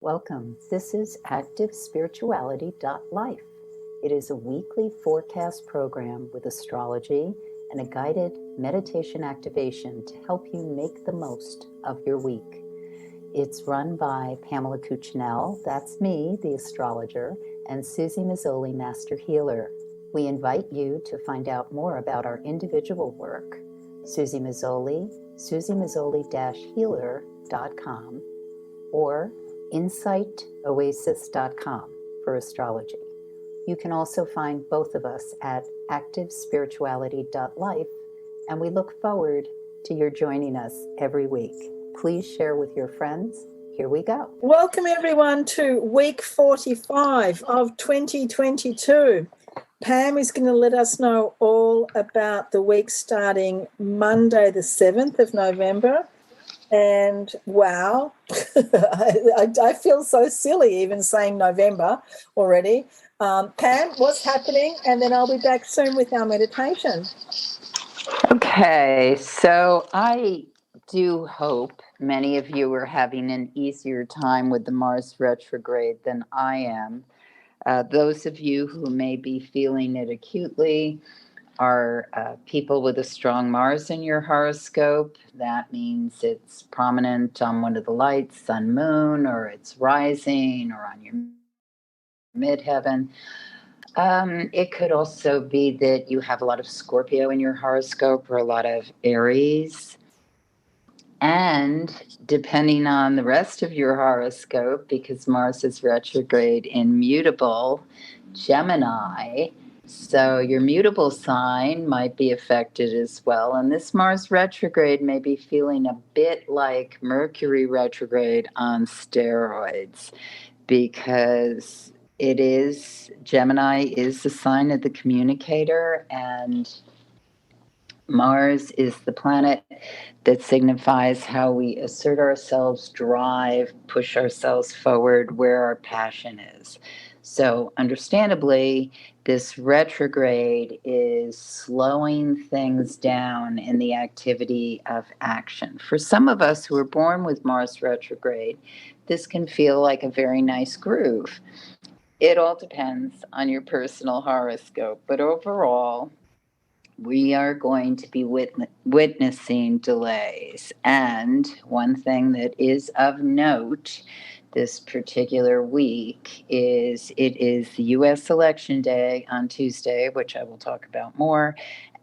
Welcome. This is ActiveSpirituality.life. It is a weekly forecast program with astrology and a guided meditation activation to help you make the most of your week. It's run by Pamela Cucinell, that's me, the astrologer, and Suzy Meszoly, Master Healer. We invite you to find out more about our individual work. Suzy Meszoly, SuzyMeszoly-healer.com, or insightoasis.com for astrology. You can also find both of us at activespirituality.life, and we look forward to your joining us every week. Please share with your friends. Here we go. Welcome everyone to week 45 of 2022. Pam is going to let us know all about the week starting Monday the 7th of November. And wow, I feel so silly even saying November already. Pam, what's happening? And then I'll be back soon with our meditation. Okay, so I do hope many of you are having an easier time with the Mars retrograde than I am. Those of you who may be feeling it acutely are people with a strong Mars in your horoscope. That means it's prominent on one of the lights, sun, moon, or it's rising, or on your midheaven. It could also be that you have a lot of Scorpio in your horoscope or a lot of Aries. And depending on the rest of your horoscope, because Mars is retrograde in mutable Gemini, so your mutable sign might be affected as well. And this Mars retrograde may be feeling a bit like Mercury retrograde on steroids, because Gemini is the sign of the communicator, and Mars is the planet that signifies how we assert ourselves, drive, push ourselves forward, where our passion is. So, understandably, this retrograde is slowing things down in the activity of action. For some of us who are born with Mars retrograde, this can feel like a very nice groove. It all depends on your personal horoscope, but overall, we are going to be witnessing delays. And one thing that is of note this particular week is it is the US Election Day on Tuesday, which I will talk about more.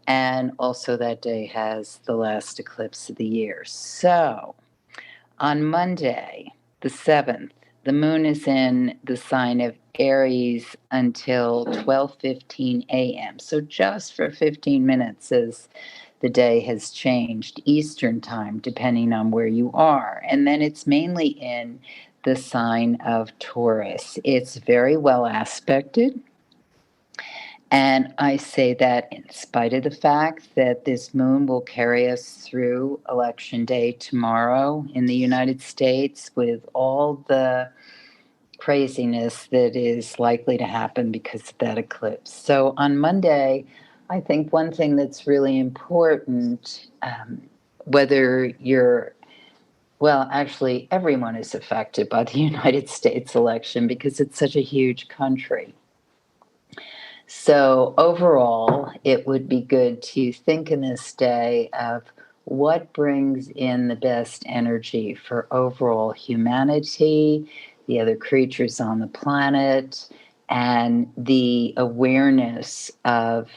And also that day has the last eclipse of the year. So on Monday, the 7th, the moon is in the sign of Aries until 12:15 a.m. So just for 15 minutes as the day has changed Eastern time, depending on where you are. And then it's mainly in the sign of Taurus. It's very well aspected. And I say that in spite of the fact that this moon will carry us through Election Day tomorrow in the United States with all the craziness that is likely to happen because of that eclipse. So on Monday, I think one thing that's really important, whether you're actually, everyone is affected by the United States election because it's such a huge country. So overall, it would be good to think in this day of what brings in the best energy for overall humanity, the other creatures on the planet, and the awareness of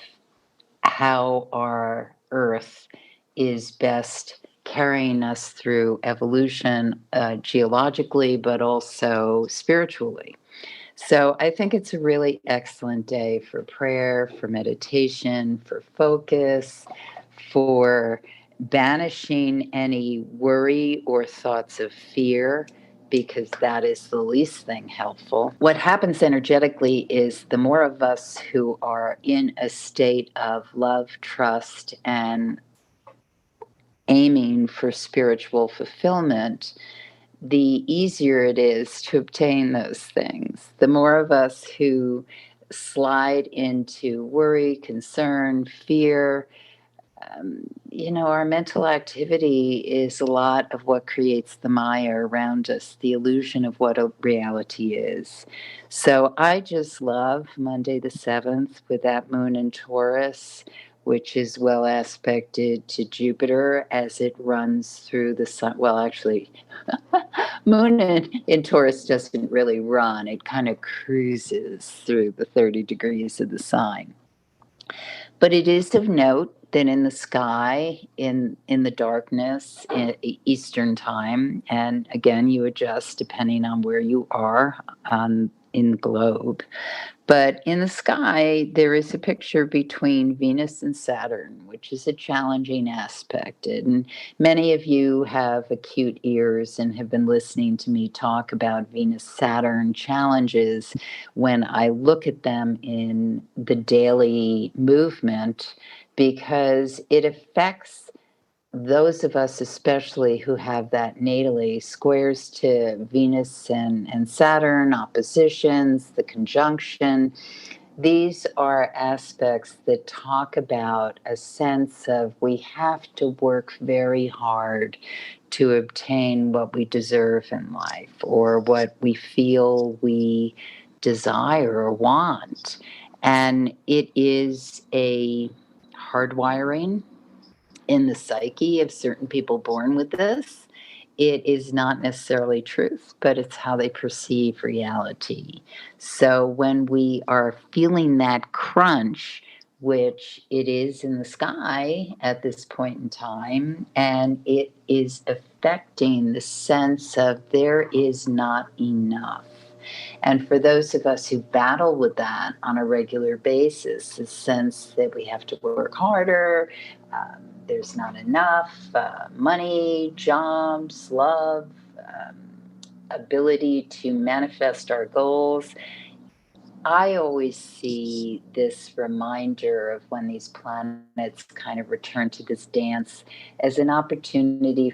how our Earth is best carrying us through evolution, geologically, but also spiritually. So I think it's a really excellent day for prayer, for meditation, for focus, for banishing any worry or thoughts of fear, because that is the least thing helpful. What happens energetically is the more of us who are in a state of love, trust, and aiming for spiritual fulfillment, the easier it is to obtain those things. The more of us who slide into worry, concern, fear, our mental activity is a lot of what creates the Maya around us, the illusion of what a reality is. So I just love Monday the 7th with that moon in Taurus, which is well aspected to Jupiter as it runs through the sun. Well, actually, moon in Taurus doesn't really run, it kind of cruises through the 30 degrees of the sign. But it is of note that in the sky, in the darkness, Eastern time, and again, you adjust depending on where you are in the globe. But in the sky, there is a picture between Venus and Saturn, which is a challenging aspect. And many of you have acute ears and have been listening to me talk about Venus Saturn challenges when I look at them in the daily movement, because it affects those of us especially who have that natally, squares to Venus and Saturn, oppositions, the conjunction. These are aspects that talk about a sense of we have to work very hard to obtain what we deserve in life or what we feel we desire or want. And it is a hardwiring in the psyche of certain people born with this. It is not necessarily truth, but it's how they perceive reality. So when we are feeling that crunch, which it is in the sky at this point in time, and it is affecting the sense of there is not enough. And for those of us who battle with that on a regular basis, the sense that we have to work harder, there's not enough money, jobs, love, ability to manifest our goals. I always see this reminder of when these planets kind of return to this dance as an opportunity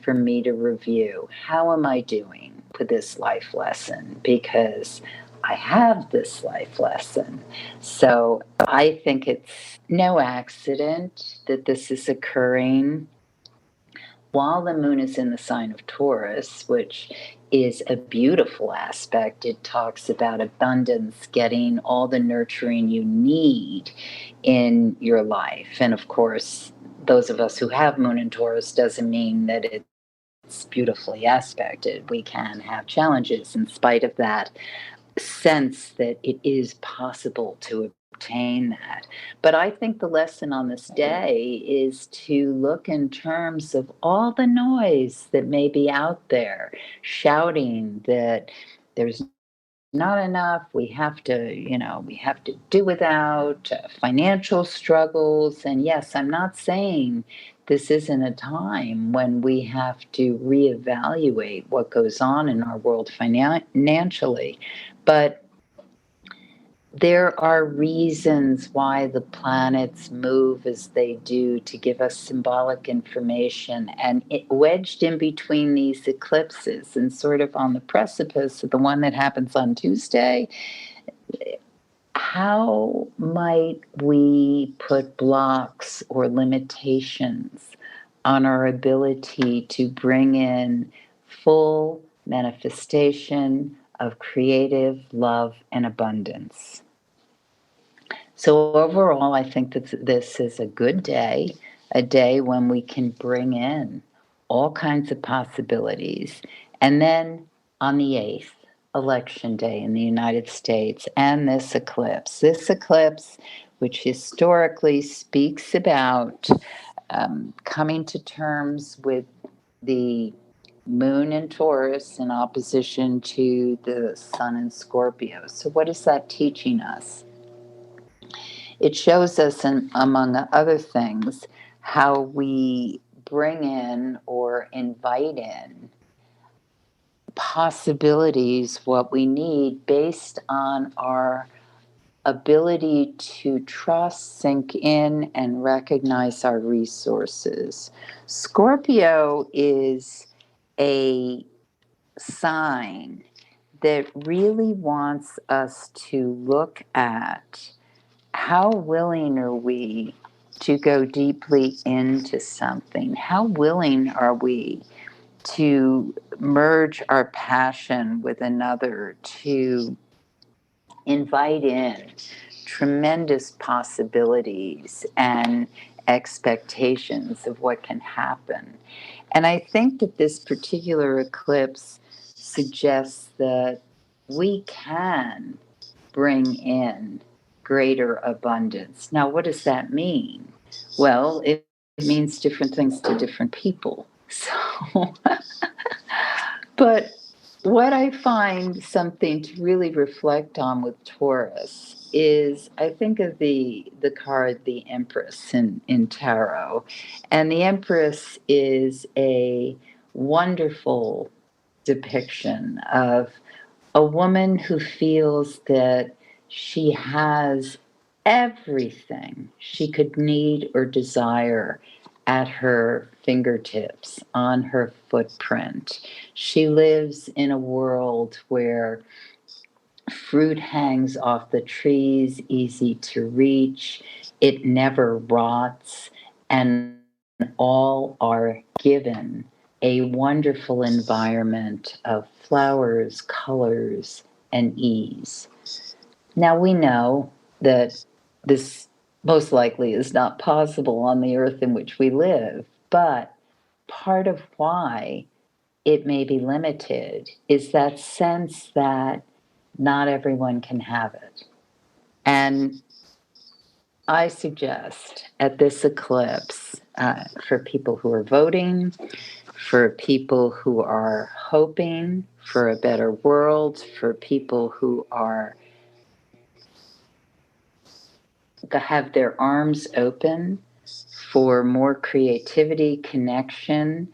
for me to review how am I doing with this life lesson, because I have this life lesson. So I think it's no accident that this is occurring while the moon is in the sign of Taurus, which is a beautiful aspect. It talks about abundance, getting all the nurturing you need in your life. And of course, those of us who have moon in Taurus doesn't mean that it's beautifully aspected. We can have challenges in spite of that sense that it is possible to obtain that. But I think the lesson on this day is to look in terms of all the noise that may be out there, shouting that there's not enough, we have to do without, financial struggles. And yes, I'm not saying this isn't a time when we have to reevaluate what goes on in our world financially, but there are reasons why the planets move as they do to give us symbolic information. And wedged in between these eclipses and sort of on the precipice of the one that happens on Tuesday, how might we put blocks or limitations on our ability to bring in full manifestation of creative love and abundance? So overall, I think that this is a good day, a day when we can bring in all kinds of possibilities. And then on the 8th, Election Day in the United States, and this eclipse, which historically speaks about coming to terms with the moon in Taurus in opposition to the sun in Scorpio. So what is that teaching us? It shows us, among other things, how we bring in or invite in possibilities, what we need based on our ability to trust, sink in, and recognize our resources. Scorpio is a sign that really wants us to look at how willing are we to go deeply into something? How willing are we to merge our passion with another, to invite in tremendous possibilities and expectations of what can happen? And I think that this particular eclipse suggests that we can bring in greater abundance. Now, what does that mean? Well, it means different things to different people. So, but what I find something to really reflect on with Taurus is I think of the card the Empress in tarot. And the Empress is a wonderful depiction of a woman who feels that she has everything she could need or desire at her fingertips, on her footprint. She lives in a world where fruit hangs off the trees, easy to reach, it never rots, and all are given a wonderful environment of flowers, colors, and ease. Now we know that this most likely is not possible on the earth in which we live, but part of why it may be limited is that sense that not everyone can have it. And I suggest at this eclipse, for people who are voting, for people who are hoping for a better world, for people who are have their arms open for more creativity, connection,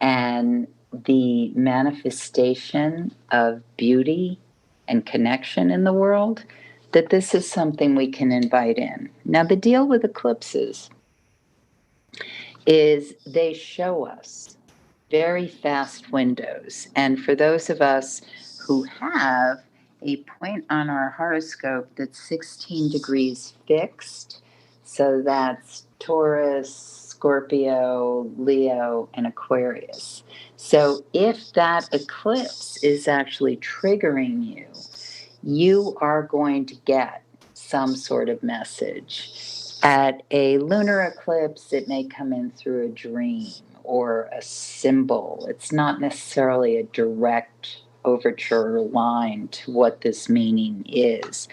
and the manifestation of beauty and connection in the world, that this is something we can invite in. Now, the deal with eclipses is they show us very fast windows. And for those of us who have a point on our horoscope that's 16 degrees fixed, so that's Taurus, Scorpio, Leo, and Aquarius. So if that eclipse is actually triggering you, you are going to get some sort of message. At a lunar eclipse, it may come in through a dream or a symbol. It's not necessarily a direct overture line to what this meaning is.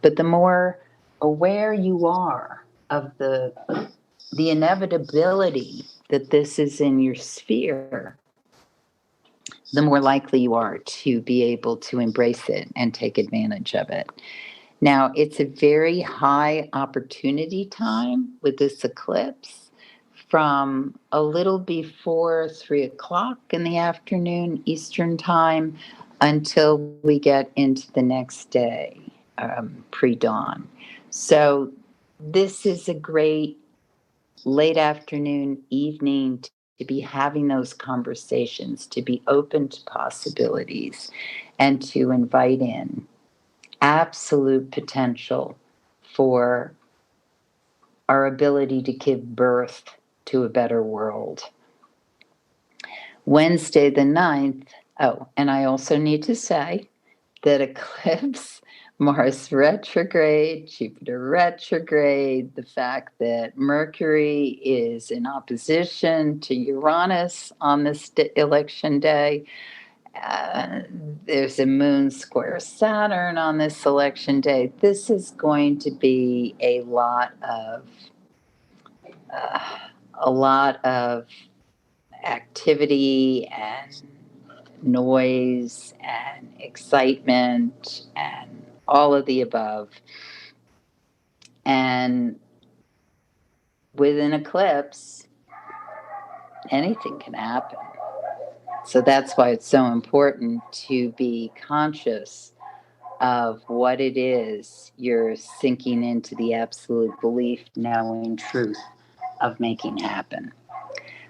But the more aware you are of the inevitability that this is in your sphere, the more likely you are to be able to embrace it and take advantage of it. Now, it's a very high opportunity time with this eclipse from a little before 3 o'clock in the afternoon Eastern time until we get into the next day, pre-dawn. So this is a great late afternoon, evening to be having those conversations, to be open to possibilities, and to invite in absolute potential for our ability to give birth to a better world. Wednesday the 9th, oh, and I also need to say that eclipse, Mars retrograde, Jupiter retrograde, the fact that Mercury is in opposition to Uranus on this election day, there's a moon square Saturn on this election day. This is going to be a lot of activity and noise and excitement and all of the above. And with an eclipse, anything can happen. So that's why it's so important to be conscious of what it is you're sinking into the absolute belief, knowing truth of making happen.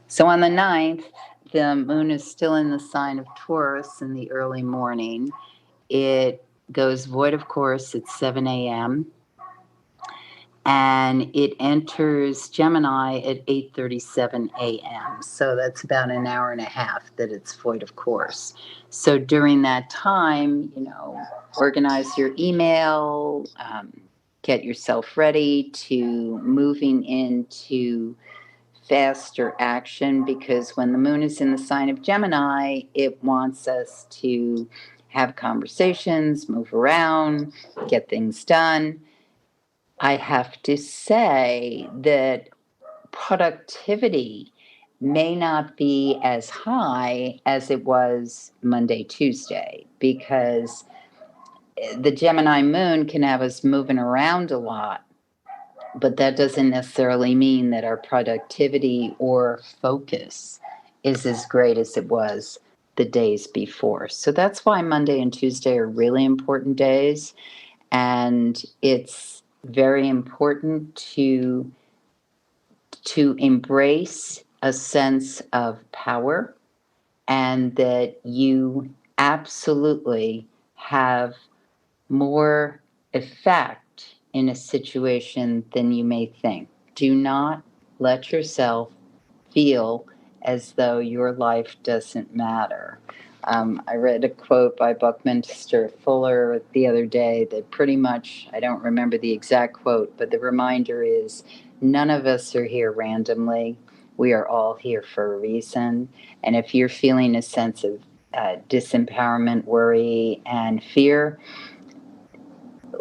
So on the 9th, the moon is still in the sign of Taurus in the early morning. It goes void, of course, at 7 a.m. and it enters Gemini at 8:37 a.m. So that's about an hour and a half that it's void of course. So during that time, organize your email, get yourself ready to moving into faster action, because when the moon is in the sign of Gemini, it wants us to have conversations, move around, get things done. I have to say that productivity may not be as high as it was Monday, Tuesday, because the Gemini moon can have us moving around a lot, but that doesn't necessarily mean that our productivity or focus is as great as it was the days before. So that's why Monday and Tuesday are really important days. And it's very important to embrace a sense of power, and that you absolutely have more effect in a situation than you may think. Do not let yourself feel as though your life doesn't matter. I read a quote by Buckminster Fuller the other day that pretty much, I don't remember the exact quote, but the reminder is none of us are here randomly. We are all here for a reason. And if you're feeling a sense of disempowerment, worry, and fear,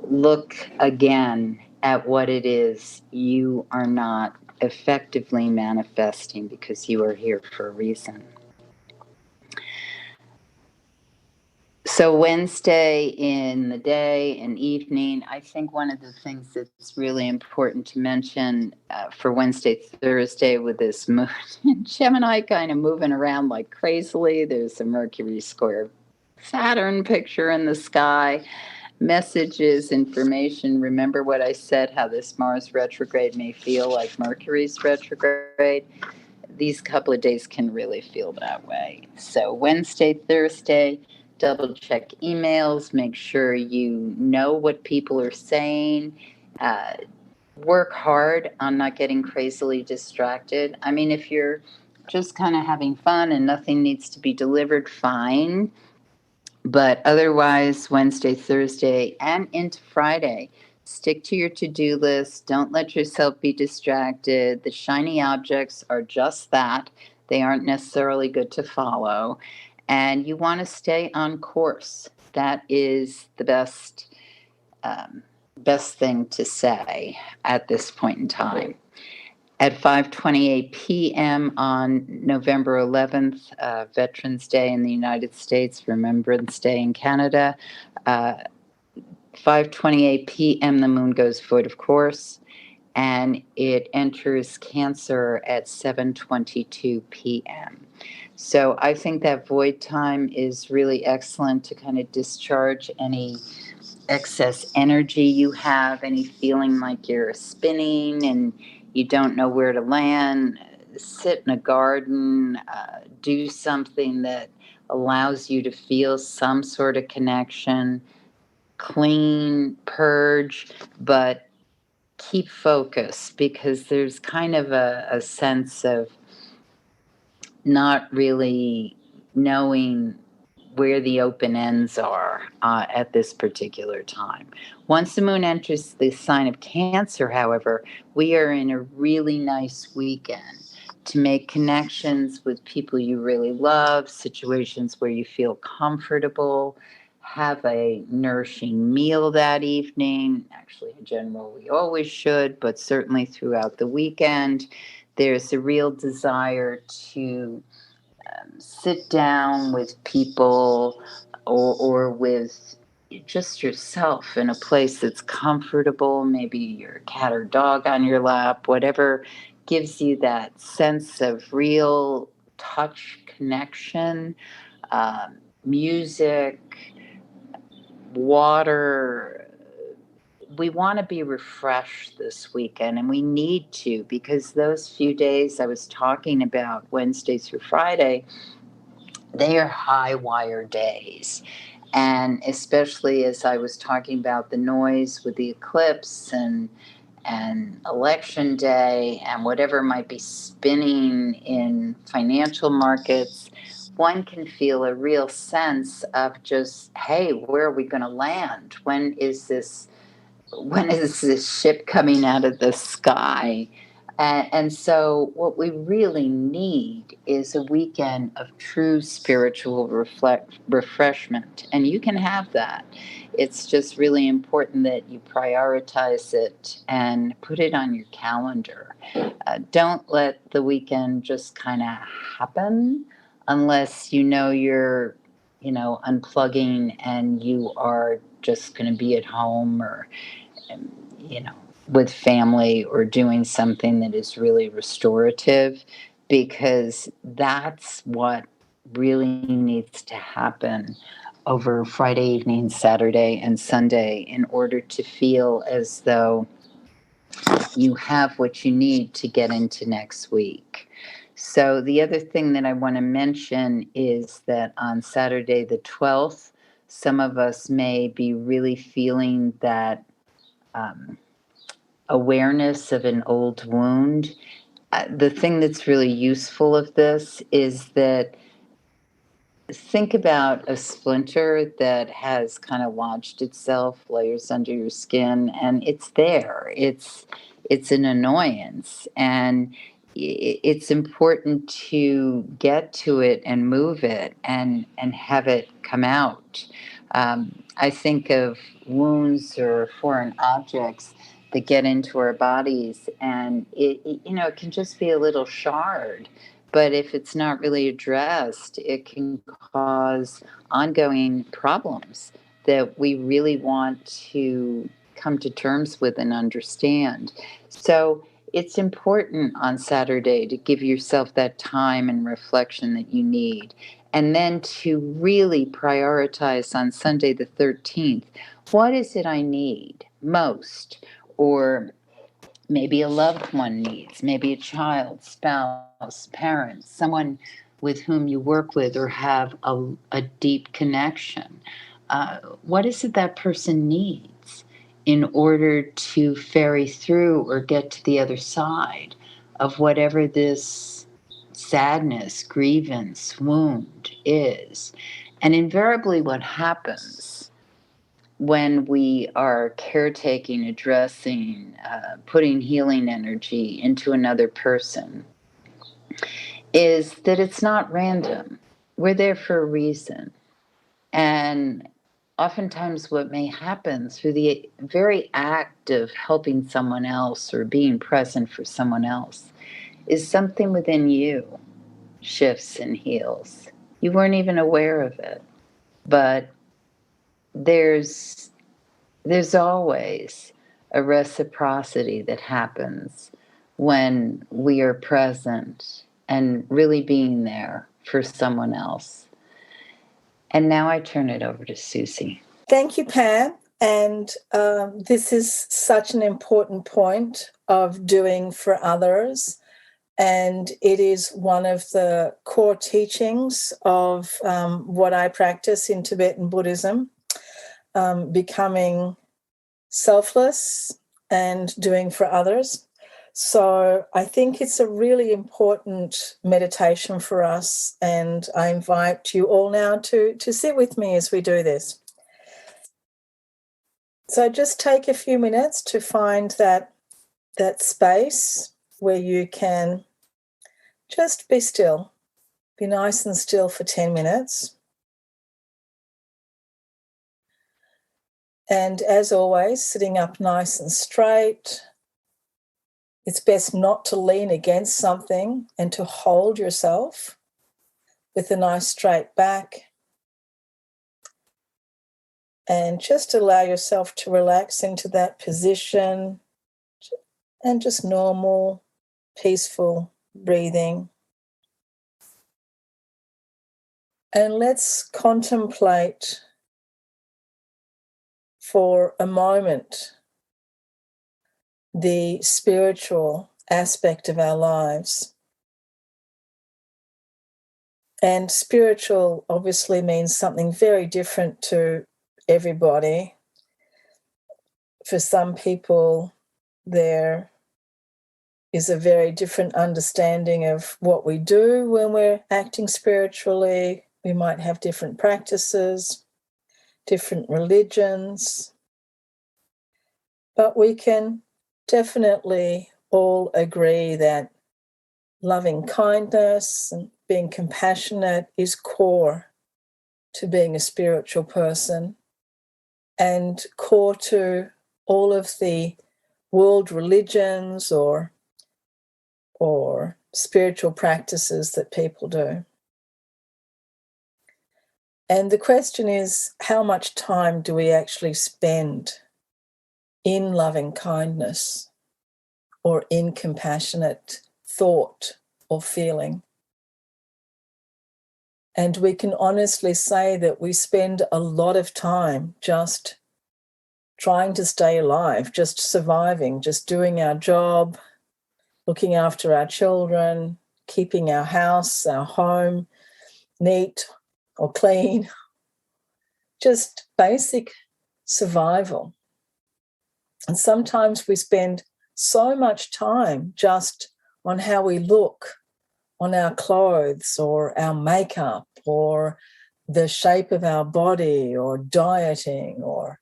look again at what it is you are not effectively manifesting, because you are here for a reason. So Wednesday in the day and evening, I think one of the things that's really important to mention for Wednesday, Thursday, with this moon in Gemini kind of moving around like crazily, there's a Mercury square Saturn picture in the sky. Messages, information. Remember what I said, how this Mars retrograde may feel like Mercury's retrograde. These couple of days can really feel that way. So Wednesday, Thursday, double check emails, make sure you know what people are saying. Work hard on not getting crazily distracted. I mean, if you're just kind of having fun and nothing needs to be delivered, fine. But otherwise, Wednesday, Thursday, and into Friday, stick to your to-do list. Don't let yourself be distracted. The shiny objects are just that. They aren't necessarily good to follow. And you want to stay on course. That is the best thing to say at this point in time. At 5:28 p.m. on November 11th, Veterans Day in the United States, Remembrance Day in Canada, 5:28 p.m. the moon goes void of course, and it enters Cancer at 7:22 p.m. So I think that void time is really excellent to kind of discharge any excess energy you have, any feeling like you're spinning and you don't know where to land. Sit in a garden, do something that allows you to feel some sort of connection, clean, purge, but keep focus, because there's kind of a sense of not really knowing where the open ends are at this particular time. Once the moon enters the sign of Cancer, however, we are in a really nice weekend to make connections with people you really love, situations where you feel comfortable, have a nourishing meal that evening. Actually, in general, we always should, but certainly throughout the weekend, there's a real desire to sit down with people, or with just yourself in a place that's comfortable, maybe your cat or dog on your lap, whatever gives you that sense of real touch connection, music, water. We want to be refreshed this weekend, and we need to, because those few days I was talking about, Wednesday through Friday, they are high wire days. And especially as I was talking about the noise with the eclipse, and election day and whatever might be spinning in financial markets, one can feel a real sense of just, hey, where are we going to land? When is this ship coming out of the sky? And so, what we really need is a weekend of true spiritual refreshment. And you can have that. It's just really important that you prioritize it and put it on your calendar. Don't let the weekend just kind of happen unless you're unplugging and you are just going to be at home or you know, with family or doing something that is really restorative, because that's what really needs to happen over Friday evening, Saturday, and Sunday in order to feel as though you have what you need to get into next week. So, the other thing that I want to mention is that on Saturday, the 12th, some of us may be really feeling that um, awareness of an old wound. The thing that's really useful of this is that think about a splinter that has kind of lodged itself layers under your skin, and it's there. It's an annoyance, and it's important to get to it and move it and have it come out. I think of wounds or foreign objects that get into our bodies, and it can just be a little shard, but if it's not really addressed, it can cause ongoing problems that we really want to come to terms with and understand. So it's important on Saturday to give yourself that time and reflection that you need. And then to really prioritize on Sunday the 13th, what is it I need most? Or maybe a loved one needs, maybe a child, spouse, parent, someone with whom you work with or have a deep connection. What is it that person needs in order to ferry through or get to the other side of whatever this sadness, grievance, wound is? And invariably, what happens when we are caretaking, addressing, putting healing energy into another person is that it's not random. We're there for a reason. And oftentimes, what may happen through the very act of helping someone else or being present for someone else is something within you shifts and heals. You weren't even aware of it, but there's there's always a reciprocity that happens when we are present and really being there for someone else. And now I turn it over to Suzy. Thank you, Pam. And this is such an important point of doing for others. And it is one of the core teachings of what I practice in Tibetan Buddhism, becoming selfless and doing for others. So I think it's a really important meditation for us. And I invite you all now to sit with me as we do this. So just take a few minutes to find that space where you can just be still. Be nice and still for 10 minutes. And as always, sitting up nice and straight. It's best not to lean against something and to hold yourself with a nice straight back. And just allow yourself to relax into that position and just normal, peaceful breathing. And let's contemplate for a moment the spiritual aspect of our lives. And spiritual obviously means something very different to everybody. For some people, there is a very different understanding of what we do when we're acting spiritually. We might have different practices, different religions, but we can definitely all agree that loving kindness and being compassionate is core to being a spiritual person and core to all of the world religions or spiritual practices that people do. And the question is, how much time do we actually spend in loving kindness or in compassionate thought or feeling? And we can honestly say that we spend a lot of time just trying to stay alive, just surviving, just doing our job, looking after our children, keeping our house, our home neat or clean, just basic survival. And sometimes we spend so much time just on how we look, on our clothes or our makeup or the shape of our body or dieting or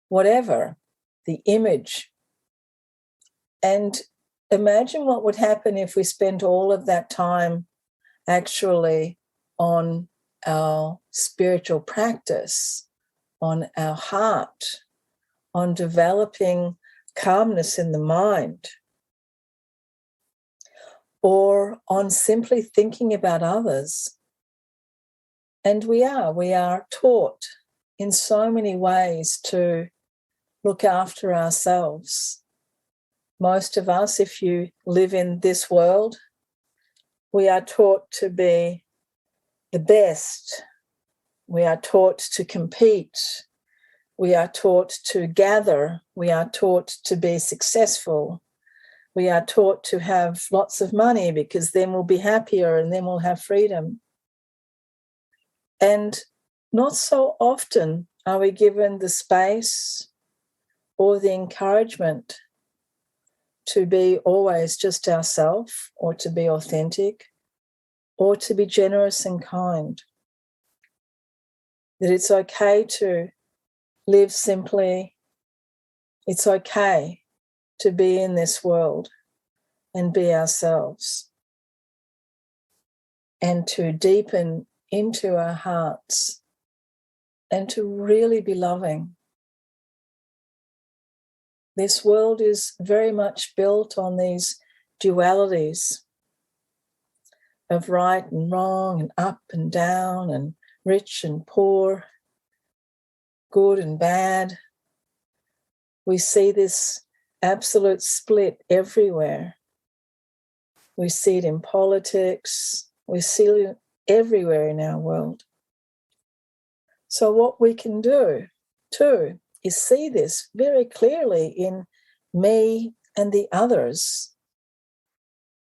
whatever, the image. And imagine what would happen if we spent all of that time actually on our spiritual practice, on our heart, on developing calmness in the mind, or on simply thinking about others. And we are taught in so many ways to look after ourselves. Most of us, if you live in this world, we are taught to be the best. We are taught to compete. We are taught to gather. We are taught to be successful. We are taught to have lots of money because then we'll be happier and then we'll have freedom. And not so often are we given the space or the encouragement to be always just ourselves, or to be authentic, or to be generous and kind. That it's okay to live simply. It's okay to be in this world and be ourselves, and to deepen into our hearts and to really be loving. This world is very much built on these dualities of right and wrong and up and down and rich and poor, good and bad. We see this absolute split everywhere. We see it in politics. We see it everywhere in our world. So what we can do too is see this very clearly in me and the others.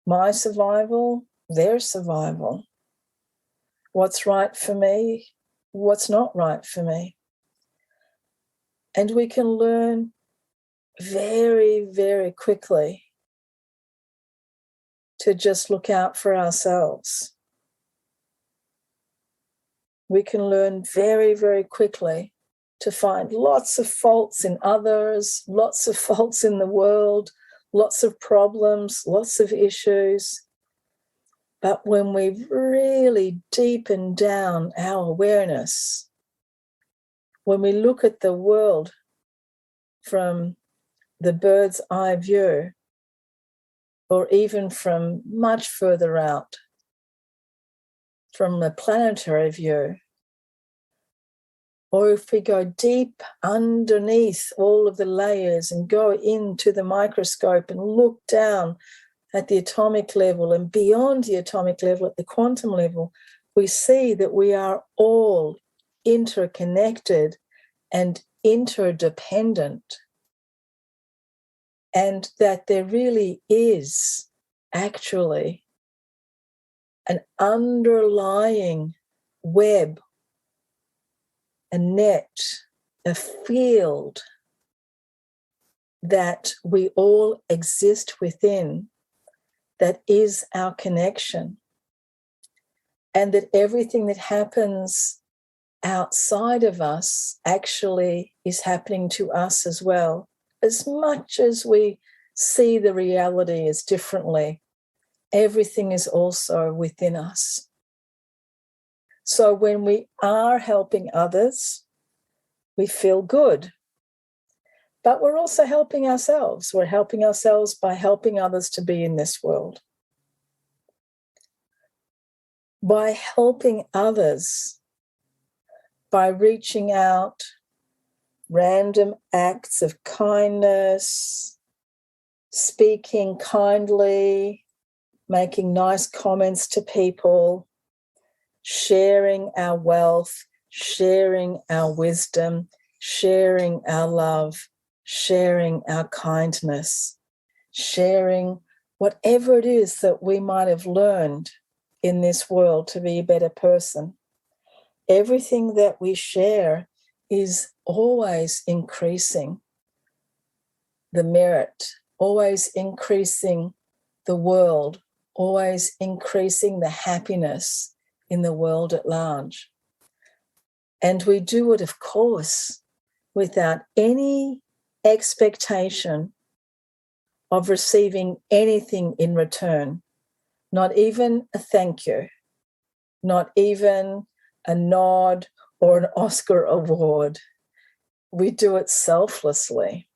My survival, their survival. What's right for me, what's not right for me. And we can learn very, very quickly to just look out for ourselves. We can learn very, very quickly to find lots of faults in others, lots of faults in the world, lots of problems, lots of issues. But when we really deepen down our awareness, when we look at the world from the bird's eye view, or even from much further out, from a planetary view, or if we go deep underneath all of the layers and go into the microscope and look down at the atomic level and beyond the atomic level at the quantum level, we see that we are all interconnected and interdependent, and that there really is actually an underlying web, a net, a field that we all exist within, that is our connection, and that everything that happens outside of us actually is happening to us as well. As much as we see the reality as differently, everything is also within us. So when we are helping others, we feel good. But we're also helping ourselves. We're helping ourselves by helping others to be in this world. By helping others, by reaching out, random acts of kindness, speaking kindly, making nice comments to people, sharing our wealth, sharing our wisdom, sharing our love, sharing our kindness, sharing whatever it is that we might have learned in this world to be a better person. Everything that we share is always increasing the merit, always increasing the world, always increasing the happiness in the world at large. And we do it, of course, without any expectation of receiving anything in return, not even a thank you, not even a nod or an Oscar award. We do it selflessly,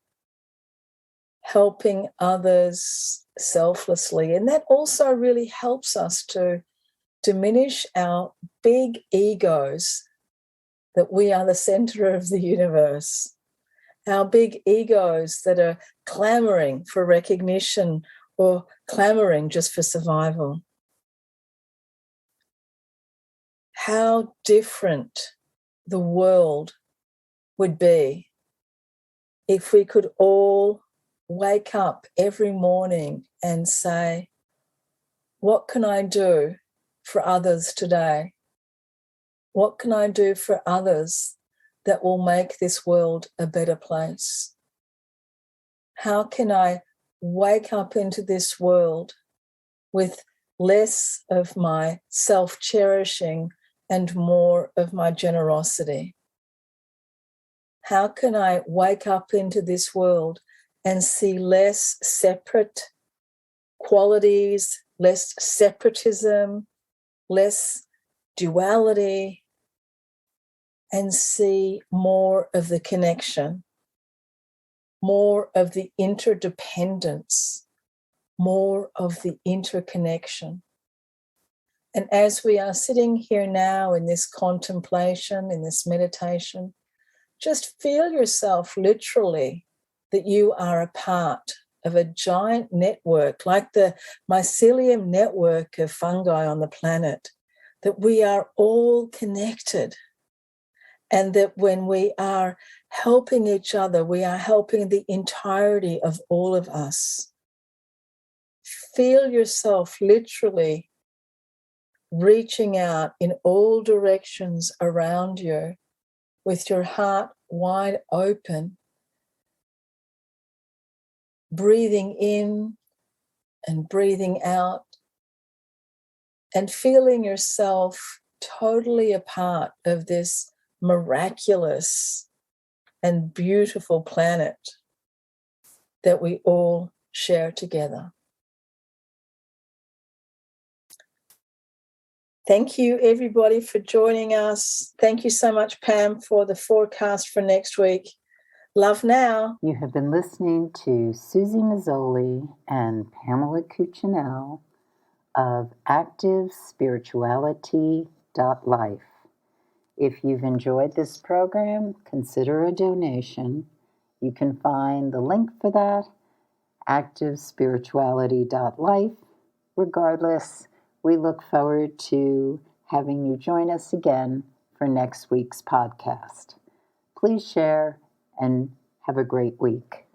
helping others selflessly. And that also really helps us to diminish our big egos that we are the center of the universe, our big egos that are clamoring for recognition or clamoring just for survival. How different the world would be if we could all wake up every morning and say, what can I do for others today? What can I do for others that will make this world a better place? How can I wake up into this world with less of my self-cherishing and more of my generosity? How can I wake up into this world and see less separate qualities, less separatism, less duality, and see more of the connection, more of the interdependence, more of the interconnection? And as we are sitting here now in this contemplation, in this meditation, just feel yourself literally that you are a part of a giant network, like the mycelium network of fungi on the planet, that we are all connected. And that when we are helping each other, we are helping the entirety of all of us. Feel yourself literally reaching out in all directions around you with your heart wide open, breathing in and breathing out, and feeling yourself totally a part of this miraculous and beautiful planet that we all share together. Thank you, everybody, for joining us. Thank you so much, Pam, for the forecast for next week. Love now. You have been listening to Suzy Meszoly and Pamela Cucinell of ActiveSpirituality.life. If you've enjoyed this program, consider a donation. You can find the link for that, ActiveSpirituality.life. Regardless, we look forward to having you join us again for next week's podcast. Please share and have a great week.